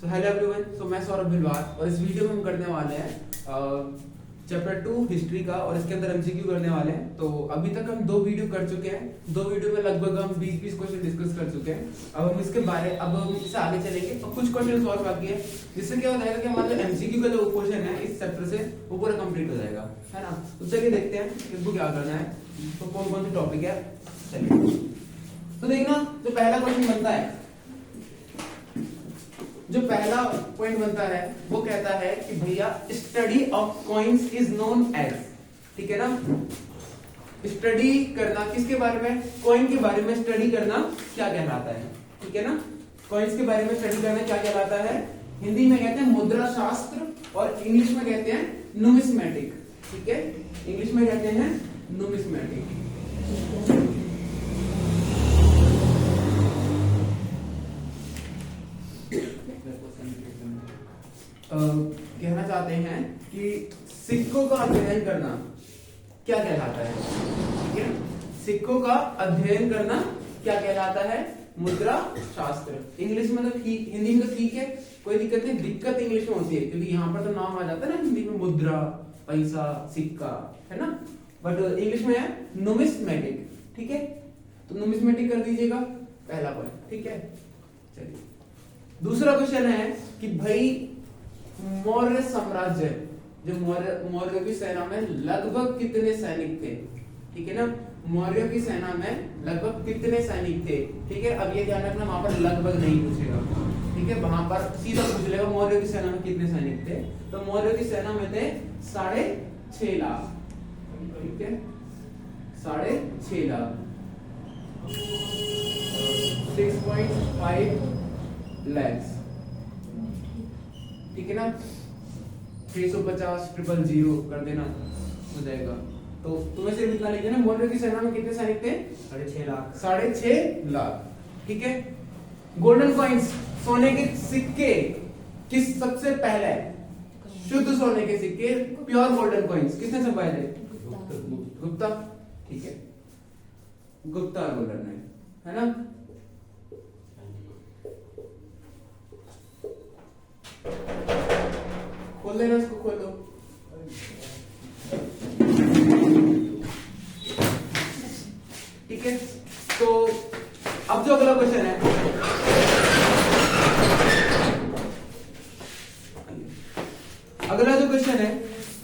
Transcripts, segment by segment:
So hello everyone, सो मैं सौरभ भिलवार और इस वीडियो में हम करने वाले हैं चैप्टर 2 हिस्ट्री का और इसके अंदर एमसीक्यू करने वाले हैं। तो अभी तक हम 2 वीडियो कर चुके हैं। 2 वीडियो में लगभग हम 20 क्वेश्चन डिस्कस कर चुके हैं। अब हम इससे आगे चलेंगे और कुछ क्वेश्चन और बाकी है, जिससे क्या हो जाएगा कि हमारा जो एमसीक्यू का जो क्वेश्चन है इस चैप्टर से वो पूरा कंप्लीट हो जाएगा, है ना। तो चलिए देखते हैं इसको क्या करना है, तो कौन कौन से टॉपिक है। चलिए तो देखना, जो पहला क्वेश्चन बनता है, जो पहला पॉइंट बनता है वो कहता है कि भैया study of coins is known as, ठीक है ना। स्टडी करना किसके बारे में, कॉइन के बारे में स्टडी करना क्या कहलाता है, ठीक है ना। कॉइन्स के बारे में स्टडी करना क्या कहलाता है, हिंदी में कहते हैं मुद्रा शास्त्र और इंग्लिश में कहते हैं नुमिस्मेटिक, ठीक है। इंग्लिश में कहते हैं नुमिस्मेटिक। कहना चाहते हैं कि सिक्कों का अध्ययन करना क्या कहलाता है, ठीक है। सिक्कों का अध्ययन करना क्या कहलाता है, मुद्रा शास्त्र। इंग्लिश में तो ठीक, हिंदी में तो ठीक है, कोई दिक्कत नहीं। दिक्कत इंग्लिश में होती है क्योंकि यहाँ पर तो नाम आ जाता है ना हिंदी में, मुद्रा, पैसा, सिक्का, है ना। बट इंग्लिश में है नुमिस्मेटिक, ठीक है। तो नुमिस्मेटिक कर दीजिएगा पहला पॉइंट, ठीक है। चलिए दूसरा क्वेश्चन है कि भाई मौर्य साम्राज्य, जो मौर्य की सेना में लगभग कितने सैनिक थे, ठीक है ना। मौर्य की सेना में लगभग कितने सैनिक थे, ठीक है। अब ये ध्यान रखना, वहां पर लगभग नहीं पूछेगा, ठीक है। वहां पर सीधा पूछ लेगा मौर्य की सेना में कितने सैनिक थे। तो मौर्य की सेना में थे 6.5 लाख, ठीक है। 6.5 लाख, 6.5 lakhs, ठीक है ना। 350 000 कर देना हो जाएगा। तो तुम्हें सिर्फ इतना लिखना है, मौर्य की सेना में कितने सैनिक थे, 6.5 लाख, 6.5 लाख, ठीक है। गोल्डन कॉइन्स, सोने के सिक्के, किस सबसे पहले शुद्ध सोने के सिक्के, प्योर गोल्डन कॉइन्स किसने छपाए थे, गुप्ता, ठीक है। गुप्ता गोल्डन है ना। खोल लेना इसको, खोल दो। ठीक है। तो अब जो अगला क्वेश्चन है, अगला जो क्वेश्चन है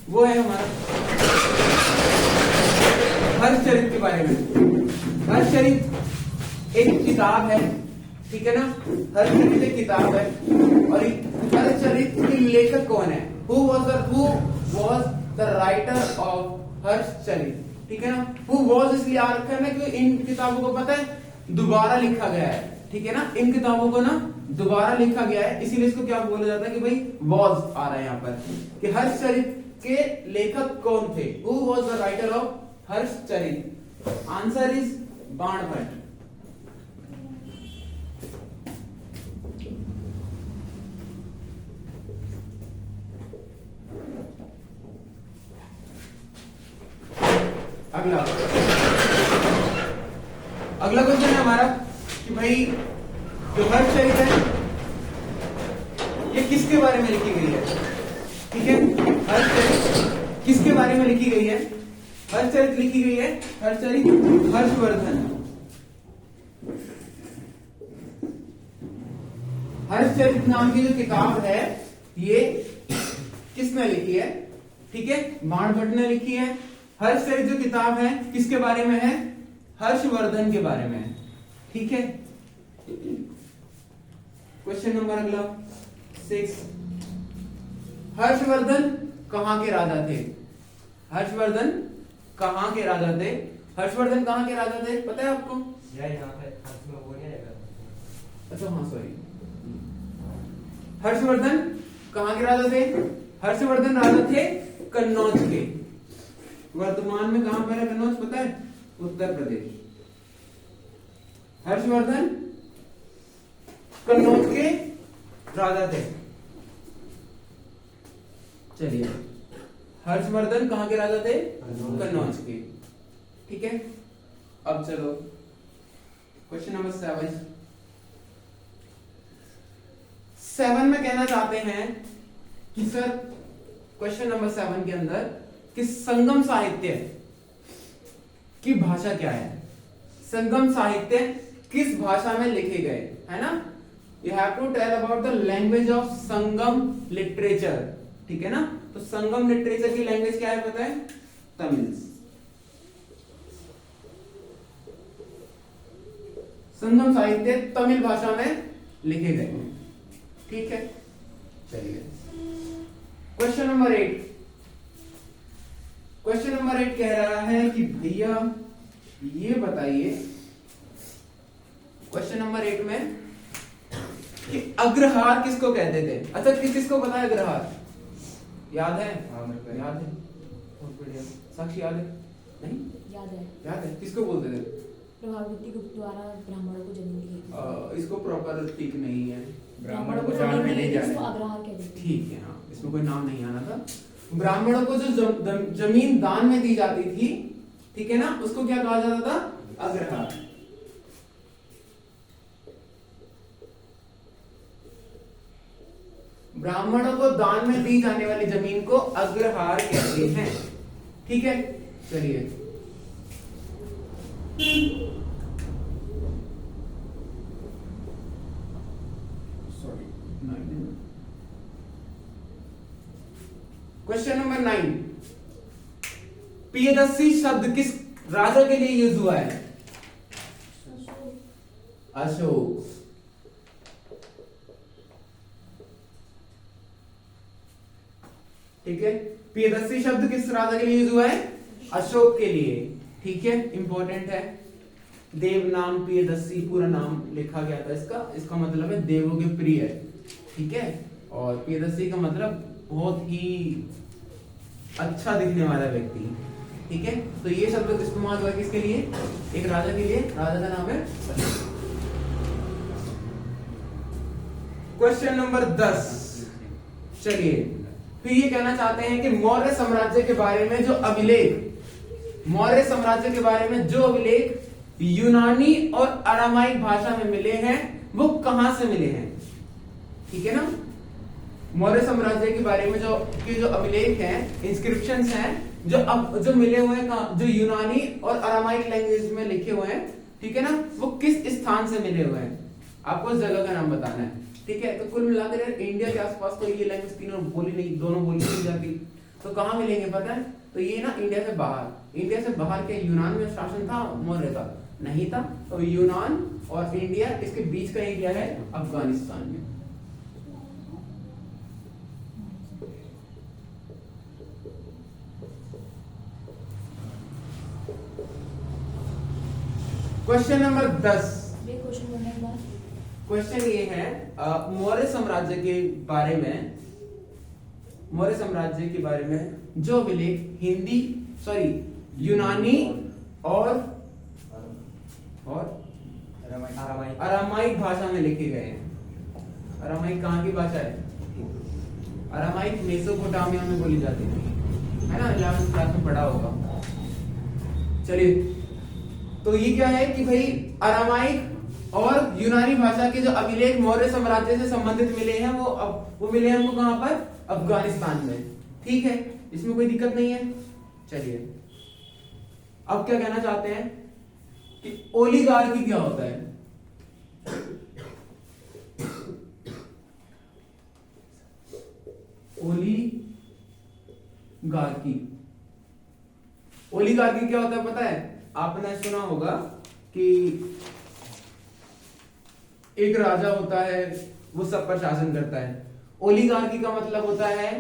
वो है हमारा हर्षचरित के बारे में। हर्षचरित एक किताब है, ठीक है ना। हर्षचरित एक किताब है और हर्षचरित के लेखक कौन है, who was the writer of Harshacharita, ठीक है ना। who was इसलिए आ रखा है ना क्योंकि इन किताबों को पता है दोबारा लिखा गया है, ठीक है ना। इन किताबों को ना दोबारा लिखा गया है, इसीलिए इसको क्या बोला जाता है कि भाई was आ रहा है यहाँ पर, कि हर्षचरित के लेखक कौन थे, who was the writer of Harshacharita. Answer is Banabhatta. अगला क्वेश्चन है हमारा कि भाई जो हर्षचरित है ये किसके बारे में लिखी गई है, ठीक है। हर्षचरित किसके बारे में लिखी गई है, हर्षचरित लिखी गई है, हर्षचरित हर्षवर्धन। हर्षचरित नाम की जो किताब है ये किसने लिखी है, ठीक है, बाणभट्ट ने लिखी है। हर्षचरित जो किताब है किसके बारे में है, हर्षवर्धन के बारे में है, ठीक है। क्वेश्चन नंबर अगला 6, हर्षवर्धन कहां के राजा थे, हर्षवर्धन कहां के राजा थे। हर्षवर्धन कहां के राजा थे पता है आपको, यहाँ पे वो नहीं आएगा। अच्छा हाँ सॉरी, हर्षवर्धन कहां के राजा थे, हर्षवर्धन राजा थे कन्नौज के। वर्तमान में कहां पर है कन्नौज पता है, उत्तर प्रदेश। हर्षवर्धन कन्नौज के राजा थे। चलिए हर्षवर्धन कहां के राजा थे, कन्नौज के, ठीक है। अब चलो क्वेश्चन नंबर 7, 7 में कहना चाहते हैं कि सर क्वेश्चन नंबर 7 के अंदर कि संगम साहित्य की भाषा क्या है, संगम साहित्य किस भाषा में लिखे गए, है ना। You have to tell about the language of Sangam literature, ठीक है ना। तो संगम लिटरेचर की लैंग्वेज क्या है पता है, तमिल। संगम साहित्य तमिल भाषा में लिखे गए हैं, ठीक है। चलिए क्वेश्चन नंबर 8, क्वेश्चन नंबर 8 कह रहा है कि भैया ये बताइए क्वेश्चन नंबर 8 में कि अग्रहार किसको कहते थे। अच्छा किसको पता है अग्रहार, याद है? हाँ मेरे को याद है, बहुत बढ़िया। साक्षी याद है? नहीं याद है, किसको बोलते थे? प्रभावती गुप्त द्वारा ब्राह्मणों को जमीन दी गई। इसको प्रॉपर ठीक नहीं है, ब्राह्मणों को जान में नहीं जाने। इसको अग्रहार कहते थे। ठीक है, हाँ इसमें कोई नाम नहीं आना था। ब्राह्मणों को जो जमीन दान में दी जाती थी, ठीक है ना, उसको क्या कहा जाता था, अग्रहार। ब्राह्मणों को दान में दी जाने वाली जमीन को अग्रहार कहते हैं, ठीक है। चलिए सॉरी, क्वेश्चन नंबर 9, प्रियदर्शी शब्द किस राजा के लिए यूज हुआ है? अशोक। ठीक है, प्रियदर्शी शब्द किस राजा के लिए यूज हुआ है? अशोक के लिए, ठीक है, इंपॉर्टेंट है। देव नाम प्रियदर्शी पूरा नाम लिखा गया था इसका मतलब है देवों के प्रिय, ठीक है। और प्रियदर्शी का मतलब बहुत ही अच्छा दिखने वाला व्यक्ति, ठीक है। तो ये शब्द इस्तेमाल हुआ किसके लिए? एक राजा के लिए, राजा का नाम है अशोक। क्वेश्चन नंबर 10, चलिए फिर ये कहना चाहते हैं कि मौर्य साम्राज्य के बारे में जो अभिलेख, मौर्य साम्राज्य के बारे में जो अभिलेख यूनानी और अरामाइक भाषा में मिले हैं वो कहां से मिले हैं, ठीक है ना। मौर्य साम्राज्य के बारे में जो अभिलेख हैं, इंस्क्रिप्शंस हैं, जो मिले हुए हैं, जो यूनानी और अरामाइक लैंग्वेज में लिखे हुए हैं, ठीक है ना, वो किस स्थान से मिले हुए हैं, आपको उस जगह का नाम बताना है, ठीक है। तो कुल मिलाकर इंडिया के आसपास तो ये लैंग्वेज तीनों बोली नहीं, दोनों बोली नहीं जाती, तो कहां मिलेंगे पता है? तो ये ना इंडिया से बाहर के यूनान में शासन था मौर्य का, नहीं था। तो यूनान और इंडिया इसके बीच का एरिया है अफगानिस्तान में। क्वेश्चन नंबर 10, ये क्वेश्चन करने के बाद क्वेश्चन ये है मौर्य साम्राज्य के बारे में, मौर्य साम्राज्य के बारे में जो अभिलेख यूनानी और अरामाइक भाषा में लिखे गए हैं। अरामाइक कहाँ की भाषा है? अरामाइक मेसोपोटामिया में बोली जाती है ना, 11वीं क्लास में पढ़ा होगा। चलिए तो ये क्या है कि भाई अरामाइक और यूनानी भाषा के जो अभिलेख मौर्य साम्राज्य से संबंधित मिले हैं वो मिले हैं हमको कहां पर? अफगानिस्तान में, ठीक है, इसमें कोई दिक्कत नहीं है। चलिए अब क्या कहना चाहते हैं कि ओलिगार्की क्या होता है? ओलिगार्की क्या होता है पता है? आपने सुना होगा कि एक राजा होता है, वो सब पर शासन करता है। ओलिगार्की का मतलब होता है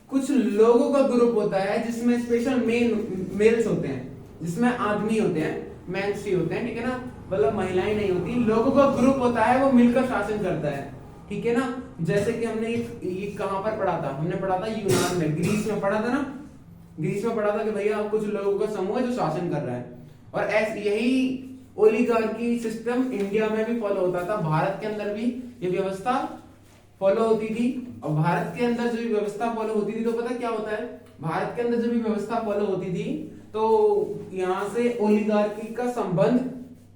कुछ लोगों का ग्रुप होता है जिसमें स्पेशल मेल्स होते हैं, जिसमें आदमी होते हैं, मेंस ही होते हैं, ठीक है ना, मतलब महिलाएं नहीं होती, लोगों का ग्रुप होता है, वो मिलकर शासन करता है, ठीक है ना। जैसे कि हमने ये कहां पर पढ़ा था? हमने पढ़ा था यूनान में, ग्रीस में पढ़ा था ना, ग्रीस में पढ़ा था कि भैया कुछ लोगों का समूह है जो शासन कर रहा है। और ऐसे यही ओलिगार्की सिस्टम इंडिया में भी फॉलो होता था, भारत के अंदर भी ये व्यवस्था फॉलो होती थी। और भारत के अंदर जो भी व्यवस्था फॉलो होती थी तो पता क्या होता है, भारत के अंदर जो भी व्यवस्था फॉलो होती थी तो यहां से ओलिगार्की का संबंध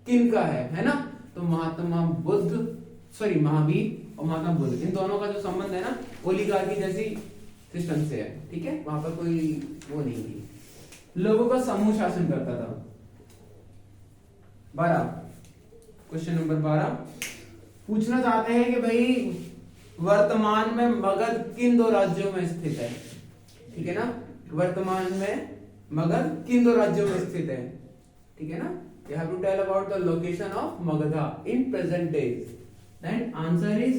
किनका है ना, तो महावीर और महात्मा बुद्ध, इन दोनों का जो संबंध है ना ओलिगार्की जैसी सिस्टम से है, ठीक है, वहां पर कोई वो नहीं थी, लोगों का समूह शासन करता था। 12 क्वेश्चन नंबर 12 पूछना चाहते हैं कि भाई वर्तमान में मगध किन दो राज्यों में स्थित है, ठीक है ना, वर्तमान में मगध किन दो राज्यों में स्थित है, ठीक है ना, you have to tell about the location of Magadha in present days, then answer is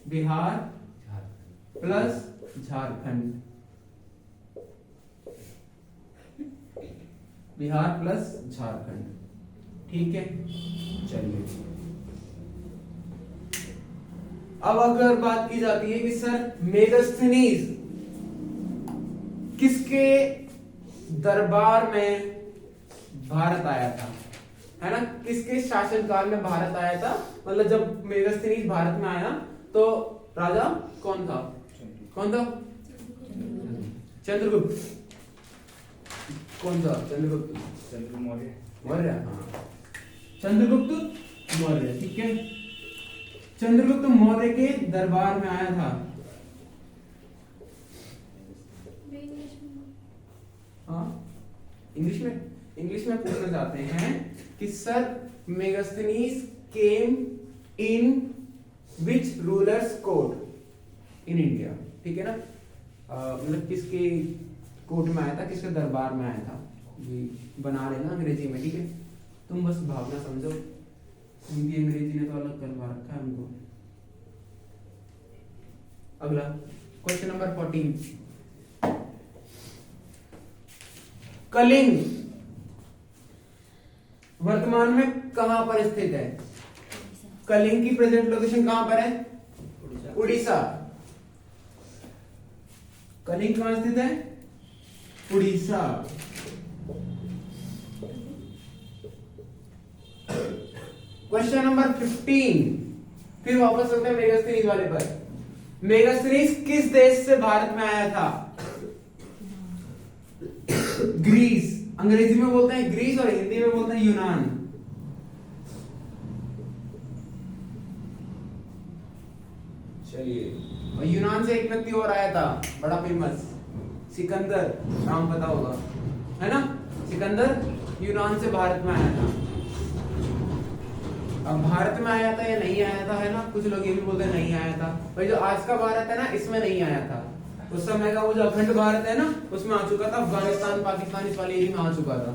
Bihar plus Jharkhand, Bihar plus Jharkhand, ठीक है। चलिए अब अगर बात की जाती है कि सर मेगास्थनीज किसके दरबार में भारत आया था, है ना, किसके शासनकाल में भारत आया था, मतलब जब मेगास्थनीज भारत में आया तो राजा कौन था, कौन था, चंद्रगुप्त, कौन था, चंद्रगुप्त मौर्य, मौर्य, हाँ चंद्रगुप्त मौर्य, ठीक है, चंद्रगुप्त मौर्य के दरबार में आया था। हाँ इंग्लिश में पूछना चाहते हैं कि sir Megasthenes came in which rulers court in India, ठीक है ना, मतलब किसके कोर्ट में आया था, किसके दरबार में आया था, ये बना लेना अंग्रेजी में, ठीक है, तुम बस भावना समझो, हिंदी अंग्रेजी ने तो अलग करवा रखा है हमको। अगला क्वेश्चन नंबर 14 कलिंग वर्तमान में कहां पर स्थित है, कलिंग की प्रेजेंट लोकेशन कहां पर है, उड़ीसा, कलिंग कहां स्थित है, उड़ीसा। क्वेश्चन नंबर 15 फिर वापस चलते हैं मेगास्थनीज वाले पर। मेगास्थनीज किस देश से भारत में आया था, ग्रीस, अंग्रेजी में बोलते हैं ग्रीस और हिंदी में बोलते हैं यूनान। चलिए, और यूनान से एक व्यक्ति और आया था बड़ा फेमस, सिकंदर, नाम पता होगा, है ना, सिकंदर यूनान से भारत में आया था। अब भारत में आया था या नहीं आया था, है ना, कुछ लोग ये भी बोलते हैं नहीं आया था, भाई जो आज का भारत है ना इसमें नहीं आया था, उस समय का वो जो अखंड भारत है ना उसमें आ चुका था, अफगानिस्तान पाकिस्तान इस वाले एरिया में आ चुका था,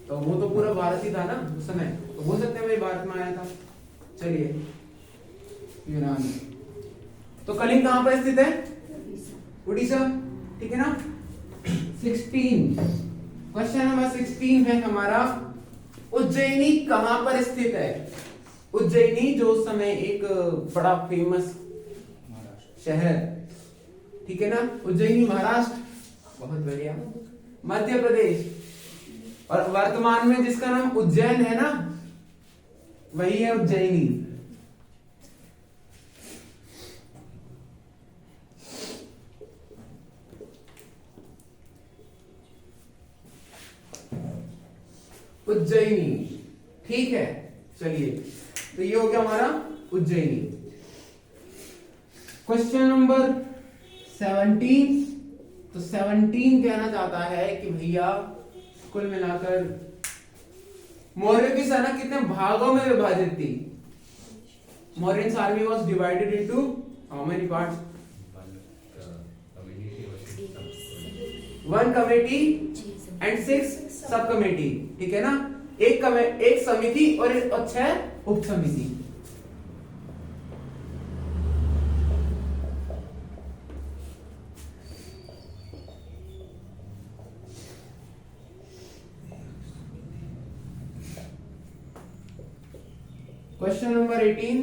तो वो तो पूरा भारत ही था ना उस समय, तो बोल सकते हैं भाई भारत में आया था। चलिए यूनान, तो कलिंग कहां पर स्थित है, उड़ीसा, ठीक है ना। 16 क्वेश्चन नंबर 16 है हमारा, उज्जैनी कहां पर स्थित है, उज्जैनी जो उस समय एक बड़ा फेमस शहर, ठीक है ना, उज्जैनी महाराष्ट्र, बहुत बढ़िया, मध्य प्रदेश, और वर्तमान में जिसका नाम उज्जैन है ना वही है उज्जैनी। उज्जैनी, ठीक है। चलिए, तो ये हो गया हमारा उज्जैनी। क्वेश्चन नंबर 17, तो 17 कहना चाहता है कि भैया कुल मिलाकर मौर्य की सेना कितने भागों में विभाजित थी, Mauryan army was divided into how many parts, 1 committee and 6 sub committee, ठीक है ना, एक समिति और 6 उप समिति। क्वेश्चन नंबर 18,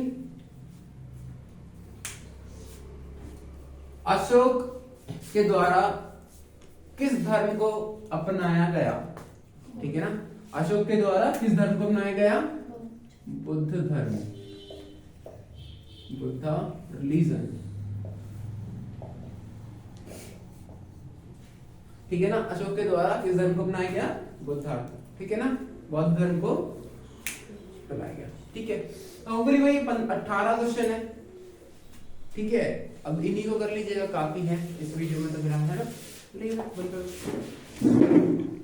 अशोक के द्वारा किस धर्म को अपनाया गया, ठीक है ना, अशोक के द्वारा किस धर्म को अपनाया गया, बुद्ध धर्म, बुद्धा रिलीजन, ठीक है ना, अशोक के द्वारा किस धर्म को अपनाया गया, बुद्धा, ठीक है ना, बौद्ध धर्म को अपनाया गया, ठीक है। तो ऊपरी वही 18 क्वेश्चन है, ठीक है, अब इन्हीं को कर लीजिएगा, काफी है इस वीडियो में तो फिर, है ना।